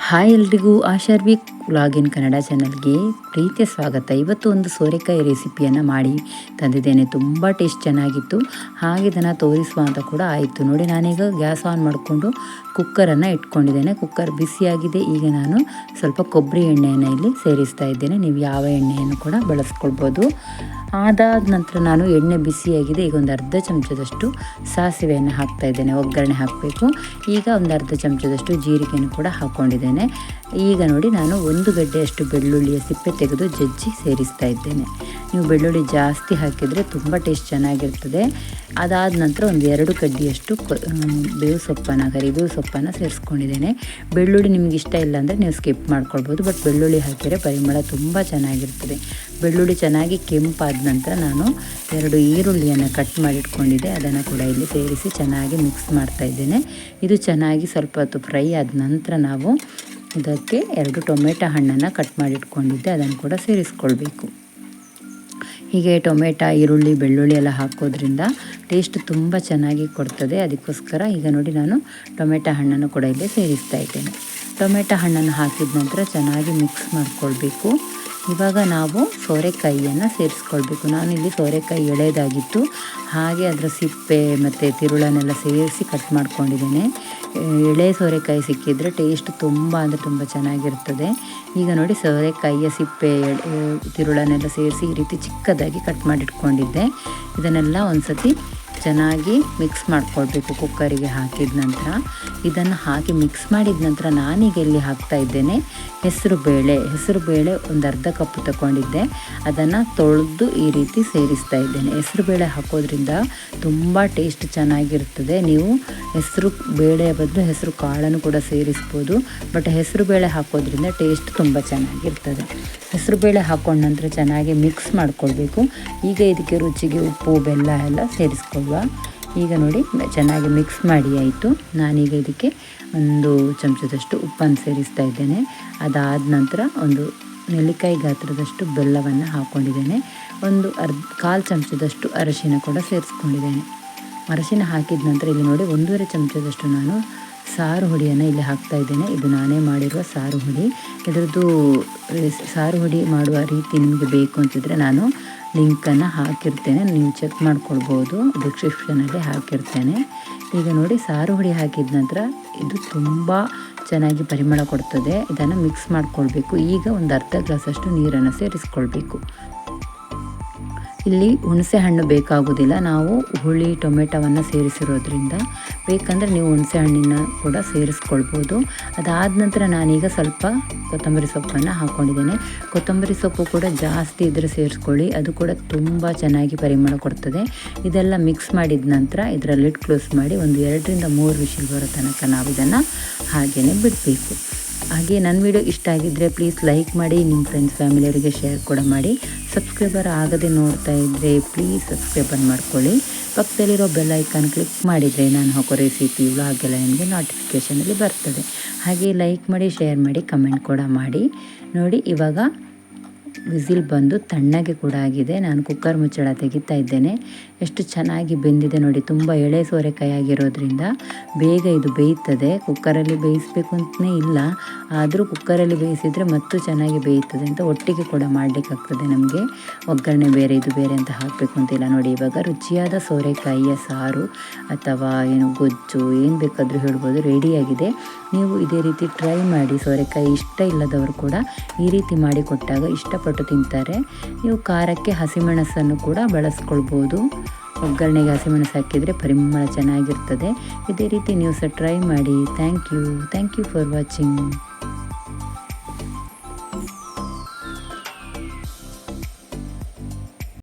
Hi ಎಲ್ರಿಗೂ ಆಶಾರ್ವಿಕ್ vlog ಇನ್ ಕನ್ನಡ ಚಾನಲ್ಗೆ ಪ್ರೀತಿಯ ಸ್ವಾಗತ. ಇವತ್ತು ಒಂದು ಸೋರೆಕಾಯಿ ರೆಸಿಪಿಯನ್ನು ಮಾಡಿ ತಂದಿದ್ದೇನೆ. ತುಂಬ ಟೇಸ್ಟ್ ಚೆನ್ನಾಗಿತ್ತು. ಹಾಗೆ ಇದನ್ನು ತೋರಿಸುವ ಅಂತ ಕೂಡ ಆಯಿತು. ನೋಡಿ, ನಾನೀಗ ಗ್ಯಾಸ್ ಆನ್ ಮಾಡಿಕೊಂಡು ಕುಕ್ಕರನ್ನು ಇಟ್ಕೊಂಡಿದ್ದೇನೆ. ಕುಕ್ಕರ್ ಬಿಸಿಯಾಗಿದೆ. ಈಗ ನಾನು ಸ್ವಲ್ಪ ಕೊಬ್ಬರಿ ಎಣ್ಣೆಯನ್ನು ಇಲ್ಲಿ ಸೇರಿಸ್ತಾ ಇದ್ದೇನೆ. ನೀವು ಯಾವ ಎಣ್ಣೆಯನ್ನು ಕೂಡ ಬಳಸ್ಕೊಳ್ಬೋದು. ಅದಾದ ನಂತರ ನಾನು ಎಣ್ಣೆ ಬಿಸಿಯಾಗಿದೆ. ಈಗ ಒಂದು ಅರ್ಧ ಚಮಚದಷ್ಟು ಸಾಸಿವೆಯನ್ನು ಹಾಕ್ತಾ ಇದ್ದೇನೆ. ಒಗ್ಗರಣೆ ಹಾಕಬೇಕು. ಈಗ ಒಂದು ಅರ್ಧ ಚಮಚದಷ್ಟು ಜೀರಿಗೆಯನ್ನು ಕೂಡ ಹಾಕ್ಕೊಂಡಿದ್ದೇನೆ. ಈಗ ನೋಡಿ, ನಾನು ಒಂದು ಗಡ್ಡೆಯಷ್ಟು ಬೆಳ್ಳುಳ್ಳಿಯ ಸಿಪ್ಪೆ ತೆಗೆದು ಜಜ್ಜಿ ಸೇರಿಸ್ತಾ ಇದ್ದೇನೆ. ನೀವು ಬೆಳ್ಳುಳ್ಳಿ ಜಾಸ್ತಿ ಹಾಕಿದರೆ ತುಂಬ ಟೇಸ್ಟ್ ಚೆನ್ನಾಗಿರ್ತದೆ. ಅದಾದ ನಂತರ ಒಂದು 2 ಕಡ್ಡಿಯಷ್ಟು ಕರಿಬೇವು ಸೊಪ್ಪನ್ನು ಸೇರಿಸ್ಕೊಂಡಿದ್ದೇನೆ. ಬೆಳ್ಳುಳ್ಳಿ ನಿಮ್ಗೆ ಇಷ್ಟ ಇಲ್ಲ ಅಂದರೆ ನೀವು ಸ್ಕಿಪ್ ಮಾಡ್ಕೊಳ್ಬೋದು, ಬಟ್ ಬೆಳ್ಳುಳ್ಳಿ ಹಾಕಿದರೆ ಪರಿಮಳ ತುಂಬ ಚೆನ್ನಾಗಿರ್ತದೆ. ಬೆಳ್ಳುಳ್ಳಿ ಚೆನ್ನಾಗಿ ಕೆಂಪಾದ ನಂತರ ನಾನು 2 ಈರುಳ್ಳಿಯನ್ನು ಕಟ್ ಮಾಡಿಟ್ಕೊಂಡಿದ್ದೆ. ಅದನ್ನು ಕೂಡ ಇಲ್ಲಿ ಸೇರಿಸಿ ಚೆನ್ನಾಗಿ ಮಿಕ್ಸ್ ಮಾಡ್ತಾ ಇದ್ದೇನೆ. ಇದು ಚೆನ್ನಾಗಿ ಸ್ವಲ್ಪ ಹೊತ್ತು ಫ್ರೈ ಆದ ನಂತರ ನಾವು ಇದಕ್ಕೆ 2 ಟೊಮೆಟೊ ಹಣ್ಣನ್ನು ಕಟ್ ಮಾಡಿಟ್ಕೊಂಡಿದ್ದೆ. ಅದನ್ನು ಕೂಡ ಸೇರಿಸ್ಕೊಳ್ಬೇಕು. ಹೀಗೆ ಟೊಮೆಟೊ, ಈರುಳ್ಳಿ, ಬೆಳ್ಳುಳ್ಳಿ ಎಲ್ಲ ಹಾಕೋದ್ರಿಂದ ಟೇಸ್ಟ್ ತುಂಬ ಚೆನ್ನಾಗಿ ಕೊಡ್ತದೆ. ಅದಕ್ಕೋಸ್ಕರ ಈಗ ನೋಡಿ, ನಾನು ಟೊಮೆಟೊ ಹಣ್ಣನ್ನು ಕೂಡ ಇಲ್ಲಿ ಸೇರಿಸ್ತಾ ಇದ್ದೇನೆ. ಟೊಮೆಟೊ ಹಣ್ಣನ್ನು ಹಾಕಿದ ನಂತರ ಚೆನ್ನಾಗಿ ಮಿಕ್ಸ್ ಮಾಡಿಕೊಳ್ಬೇಕು. ಇವಾಗ ನಾವು ಸೋರೆಕಾಯಿಯನ್ನು ಸೇರಿಸ್ಕೊಳ್ಬೇಕು. ನಾನಿಲ್ಲಿ ಸೋರೆಕಾಯಿ ಎಳೆದಾಗಿತ್ತು, ಹಾಗೆ ಅದರ ಸಿಪ್ಪೆ ಮತ್ತು ತಿರುಳನ್ನೆಲ್ಲ ಸೇರಿಸಿ ಕಟ್ ಮಾಡ್ಕೊಂಡಿದ್ದೇನೆ. ಎಳೆ ಸೋರೆಕಾಯಿ ಸಿಕ್ಕಿದರೆ ಟೇಸ್ಟ್ ತುಂಬ ಅಂದರೆ ತುಂಬ ಚೆನ್ನಾಗಿರ್ತದೆ. ಈಗ ನೋಡಿ, ಸೋರೆಕಾಯಿಯ ಸಿಪ್ಪೆ ತಿರುಳನ್ನೆಲ್ಲ ಸೇರಿಸಿ ಈ ರೀತಿ ಚಿಕ್ಕದಾಗಿ ಕಟ್ ಮಾಡಿಟ್ಕೊಂಡಿದ್ದೆ. ಇದನ್ನೆಲ್ಲ ಒಂದು ಸತಿ ಚೆನ್ನಾಗಿ ಮಿಕ್ಸ್ ಮಾಡ್ಕೊಳ್ಬೇಕು. ಕುಕ್ಕರಿಗೆ ಹಾಕಿದ ನಂತರ ಇದನ್ನು ಹಾಕಿ ಮಿಕ್ಸ್ ಮಾಡಿದ ನಂತರ ನಾನೀಗ ಇಲ್ಲಿ ಹಾಕ್ತಾ ಇದ್ದೇನೆ ಹೆಸರು ಬೇಳೆ ಒಂದು ಅರ್ಧ ಕಪ್ ತಗೊಂಡಿದ್ದೆ. ಅದನ್ನು ತೊಳೆದು ಈ ರೀತಿ ಸೇರಿಸ್ತಾ ಇದ್ದೇನೆ. ಹೆಸರು ಬೇಳೆ ಹಾಕೋದ್ರಿಂದ ತುಂಬ ಟೇಸ್ಟ್ ಚೆನ್ನಾಗಿರ್ತದೆ. ನೀವು ಹೆಸರು ಬೇಳೆಯ ಬದಲು ಹೆಸರು ಕಾಳನ್ನು ಕೂಡ ಸೇರಿಸ್ಬೋದು, ಬಟ್ ಹೆಸರು ಬೇಳೆ ಹಾಕೋದ್ರಿಂದ ಟೇಸ್ಟ್ ತುಂಬ ಚೆನ್ನಾಗಿರ್ತದೆ. ಹೆಸರು ಬೇಳೆ ಹಾಕೊಂಡ ನಂತರ ಚೆನ್ನಾಗಿ ಮಿಕ್ಸ್ ಮಾಡ್ಕೊಳ್ಬೇಕು. ಈಗ ಇದಕ್ಕೆ ರುಚಿಗೆ ಉಪ್ಪು, ಬೆಲ್ಲ ಎಲ್ಲ ಸೇರಿಸ್ಕೊಳ್ಳುವ. ಈಗ ನೋಡಿ, ಚೆನ್ನಾಗಿ ಮಿಕ್ಸ್ ಮಾಡಿ ಆಯಿತು. ನಾನೀಗ ಇದಕ್ಕೆ 1 ಚಮಚದಷ್ಟು ಉಪ್ಪನ್ನು ಸೇರಿಸ್ತಾ ಇದ್ದೇನೆ. ಅದಾದ ನಂತರ ಒಂದು ನೆಲ್ಲಿಕಾಯಿ ಗಾತ್ರದಷ್ಟು ಬೆಲ್ಲವನ್ನು ಹಾಕ್ಕೊಂಡಿದ್ದೇನೆ. ಒಂದು 1/4 ಚಮಚದಷ್ಟು ಅರಿಶಿನ ಕೂಡ ಸೇರಿಸ್ಕೊಂಡಿದ್ದೇನೆ. ಅರಿಶಿನ ಹಾಕಿದ ನಂತರ ಇಲ್ಲಿ ನೋಡಿ, 1.5 ಚಮಚದಷ್ಟು ನಾನು ಸಾರು ಹುಡಿಯನ್ನು ಇಲ್ಲಿ ಹಾಕ್ತಾ ಇದ್ದೇನೆ. ಇದು ನಾನೇ ಮಾಡಿರುವ ಸಾರು ಹುಡಿ. ಇದರದ್ದು ಸಾರು ಹುಡಿ ಮಾಡುವ ರೀತಿ ನಿಮಗೆ ಬೇಕು ಅಂತಿದ್ರೆ ನಾನು ಲಿಂಕನ್ನು ಹಾಕಿರ್ತೇನೆ, ನೀವು ಚೆಕ್ ಮಾಡ್ಕೊಳ್ಬೋದು. ಡಿಸ್ಕ್ರಿಪ್ಷನಲ್ಲಿ ಹಾಕಿರ್ತೇನೆ. ಈಗ ನೋಡಿ, ಸಾರು ಹುಡಿ ಹಾಕಿದ ನಂತರ ಇದು ತುಂಬ ಚೆನ್ನಾಗಿ ಪರಿಮಳ ಕೊಡ್ತದೆ. ಇದನ್ನು ಮಿಕ್ಸ್ ಮಾಡ್ಕೊಳ್ಬೇಕು. ಈಗ ಒಂದು ಅರ್ಧ ಗ್ಲಾಸಷ್ಟು ನೀರನ್ನು ಸೇರಿಸ್ಕೊಳ್ಬೇಕು. ಇಲ್ಲಿ ಹುಣಸೆ ಹಣ್ಣು ಬೇಕಾಗೋದಿಲ್ಲ, ನಾವು ಹುಳಿ ಟೊಮೆಟೊವನ್ನು ಸೇರಿಸಿರೋದ್ರಿಂದ. ಬೇಕಂದರೆ ನೀವು ಹುಣಸೆ ಹಣ್ಣಿನ ಕೂಡ ಸೇರಿಸ್ಕೊಳ್ಬೋದು. ಅದಾದ ನಂತರ ನಾನೀಗ ಸ್ವಲ್ಪ ಕೊತ್ತಂಬರಿ ಸೊಪ್ಪನ್ನು ಹಾಕ್ಕೊಂಡಿದ್ದೇನೆ. ಕೊತ್ತಂಬರಿ ಸೊಪ್ಪು ಕೂಡ ಜಾಸ್ತಿ ಇದ್ದರೆ ಸೇರಿಸ್ಕೊಳ್ಳಿ, ಅದು ಕೂಡ ತುಂಬ ಚೆನ್ನಾಗಿ ಪರಿಮಳ ಕೊಡ್ತದೆ. ಇದೆಲ್ಲ ಮಿಕ್ಸ್ ಮಾಡಿದ ನಂತರ ಇದರ ಲಿಡ್ ಕ್ಲೋಸ್ ಮಾಡಿ ಒಂದು 2ರಿಂದ 3 ವಿಷಲ್ ಬರೋ ತನಕ ನಾವು ಇದನ್ನು ಹಾಗೆಯೇ ಬಿಡಬೇಕು. ಹಾಗೆ ನನ್ನ ವಿಡಿಯೋ ಇಷ್ಟ ಆಗಿದ್ದರೆ ಪ್ಲೀಸ್ ಲೈಕ್ ಮಾಡಿ, ನಿಮ್ಮ ಫ್ರೆಂಡ್ಸ್ ಫ್ಯಾಮಿಲಿಯವರಿಗೆ ಶೇರ್ ಕೂಡ ಮಾಡಿ. ಸಬ್ಸ್ಕ್ರೈಬರ್ ಆಗದೆ ನೋಡ್ತಾ ಇದ್ದರೆ ಪ್ಲೀಸ್ ಸಬ್ಸ್ಕ್ರೈಬರ್ ಮಾಡ್ಕೊಳ್ಳಿ. ಪಕ್ಕದಲ್ಲಿರೋ ಬೆಲ್ ಐಕಾನ್ ಕ್ಲಿಕ್ ಮಾಡಿದರೆ ನಾನು ಹಾಕೋ ರೆಸಿಪಿ ವ್ಲಾಗ್ ಎಲ್ಲ ನಿಮಗೆ ನೋಟಿಫಿಕೇಷನಲ್ಲಿ ಬರ್ತದೆ. ಹಾಗೆ ಲೈಕ್ ಮಾಡಿ, ಶೇರ್ ಮಾಡಿ, ಕಮೆಂಟ್ ಕೂಡ ಮಾಡಿ. ನೋಡಿ, ಇವಾಗ ವಿಸಿಲ್ ಬಂದು ತಣ್ಣಗೆ ಕೂಡ ಆಗಿದೆ. ನಾನು ಕುಕ್ಕರ್ ಮುಚ್ಚಳ ತೆಗಿತಾ ಇದ್ದೇನೆ. ಎಷ್ಟು ಚೆನ್ನಾಗಿ ಬೆಂದಿದೆ ನೋಡಿ. ತುಂಬ ಎಳೆ ಸೋರೆಕಾಯಿ ಆಗಿರೋದ್ರಿಂದ ಬೇಗ ಇದು ಬೇಯ್ತದೆ. ಕುಕ್ಕರಲ್ಲಿ ಬೇಯಿಸಬೇಕು ಅಂತಲೇ ಇಲ್ಲ, ಆದರೂ ಕುಕ್ಕರಲ್ಲಿ ಬೇಯಿಸಿದರೆ ಮತ್ತು ಚೆನ್ನಾಗಿ ಬೇಯ್ತದೆ ಅಂತ ಒಟ್ಟಿಗೆ ಕೂಡ ಮಾಡಲಿಕ್ಕಾಗ್ತದೆ ನಮಗೆ. ಒಗ್ಗರಣೆ ಬೇರೆ ಇದು ಬೇರೆ ಅಂತ ಹಾಕಬೇಕು ಅಂತಿಲ್ಲ. ನೋಡಿ, ಇವಾಗ ರುಚಿಯಾದ ಸೋರೆಕಾಯಿಯ ಸಾರು ಅಥವಾ ಗೊಜ್ಜು ಏನು ಬೇಕಾದರೂ ಹೇಳ್ಬೋದು, ರೆಡಿಯಾಗಿದೆ. ನೀವು ಇದೇ ರೀತಿ ಟ್ರೈ ಮಾಡಿ. ಸೋರೆಕಾಯಿ ಇಷ್ಟ ಇಲ್ಲದವರು ಕೂಡ ಈ ರೀತಿ ಮಾಡಿಕೊಟ್ಟಾಗ ಇಷ್ಟಪಟ್ಟು ತಿಂತಾರೆ. ನೀವು ಖಾರಕ್ಕೆ ಹಸಿಮೆಣಸನ್ನು ಕೂಡ ಬಳಸ್ಕೊಳ್ಬೋದು. ಒಗ್ಗರಣೆಗೆ ಹಸಿಮೆಣಸು ಹಾಕಿದರೆ ಪರಿಮಳ ಚೆನ್ನಾಗಿರ್ತದೆ. ಇದೇ ರೀತಿ ನೀವು ಸಹ ಟ್ರೈ ಮಾಡಿ. Thank you for watching.